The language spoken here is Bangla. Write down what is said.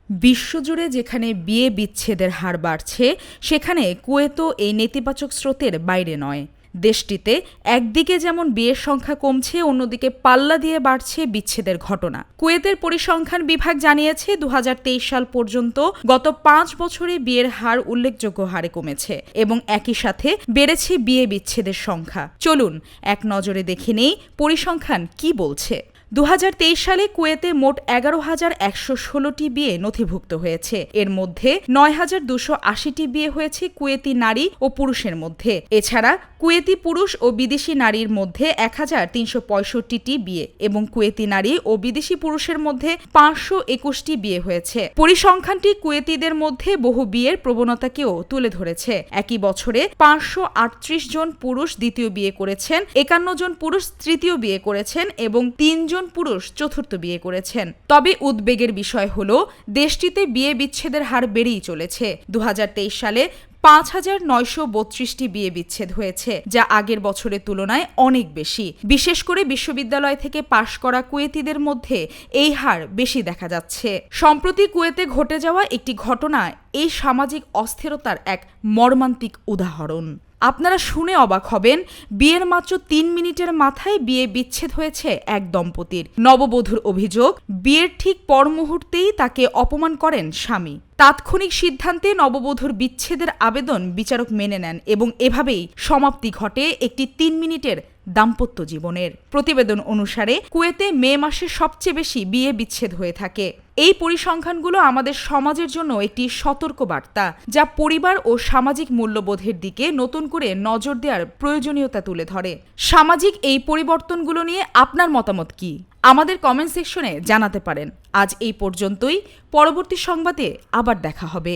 বিশ্বজুড়ে যেখানে বিয়ে বিচ্ছেদের হার বাড়ছে, সেখানে কুয়েতও এই নেতিবাচক স্রোতের বাইরে নয়। দেশটিতে একদিকে যেমন বিয়ের সংখ্যা কমছে, অন্যদিকে পাল্লা দিয়ে বাড়ছে বিচ্ছেদের ঘটনা। কুয়েতের পরিসংখ্যান বিভাগ জানিয়েছে ২০২৩ সাল পর্যন্ত গত ৫ বছরে বিয়ের হার উল্লেখযোগ্য হারে কমেছে এবং একই সাথে বেড়েছে বিয়ে বিচ্ছেদের সংখ্যা। চলুন এক নজরে দেখে নেই পরিসংখ্যান কি বলছে। ২০২৩ সালে কুয়েতে মোট ১১,১১৬টি বিয়ে নথিভুক্ত হয়েছে। এর মধ্যে ৯,২৮০টি বিয়ে হয়েছে কুয়েতি নারী ও পুরুষের মধ্যে। এছাড়া কুয়েতি পুরুষ ও বিদেশি নারীর মধ্যে ১,৩৬৫টি বিয়ে এবং কুয়েতি নারী ও বিদেশি পুরুষের মধ্যে ৫২১টি বিয়ে হয়েছে। পরিসংখ্যানটি কুয়েতিদের মধ্যে বহু বিয়ের প্রবণতাকেও তুলে ধরেছে। একই বছরে ৫৩৮ জন পুরুষ দ্বিতীয় বিয়ে করেছেন, ৫১ জন পুরুষ তৃতীয় বিয়ে করেছেন এবং ৩ জন পুরুষ চতুর্থ বিয়ে করেছেন। তবে উদ্বেগের বিষয় হল দেশটিতে বিয়ে বিচ্ছেদের হার বেড়েই চলেছে। ২০২৩ সালে ৫,৯৩২টি বিয়ে বিচ্ছেদ হয়েছে, যা আগের বছরের তুলনায় অনেক বেশি। বিশেষ করে বিশ্ববিদ্যালয় থেকে পাশ করা কুয়েতিদের মধ্যে এই হার বেশি দেখা যাচ্ছে। সম্প্রতি কুয়েতে ঘটে যাওয়া একটি ঘটনা এই সামাজিক অস্থিরতার এক মর্মান্তিক উদাহরণ। আপনারা শুনে অবাক হবেন, বিয়ের মাত্র ৩ মিনিটের মাথায় বিয়ে বিচ্ছেদ হয়েছে এক দম্পতির। নববধূর অভিযোগ, বিয়ের ঠিক পর মুহূর্তেই তাকে অপমান করেন স্বামী। তাৎক্ষণিক সিদ্ধান্তে নববধূর বিচ্ছেদের আবেদন বিচারক মেনে নেন এবং এভাবেই সমাপ্তি ঘটে একটি ৩ মিনিটের দাম্পত্য জীবনের। প্রতিবেদন অনুসারে কুয়েতে মে মাসে সবচেয়ে বেশি বিয়ে বিচ্ছেদ হয়ে থাকে। এই পরিসংখ্যানগুলো আমাদের সমাজের জন্য একটি সতর্ক বার্তা, যা পরিবার ও সামাজিক মূল্যবোধের দিকে নতুন করে নজর দেওয়ার প্রয়োজনীয়তা তুলে ধরে। সামাজিক এই পরিবর্তনগুলো নিয়ে আপনার মতামত কি? আমাদের কমেন্ট সেকশনে জানাতে পারেন। আজ এই পর্যন্তই। পরবর্তী সংবাদে আবার দেখা হবে।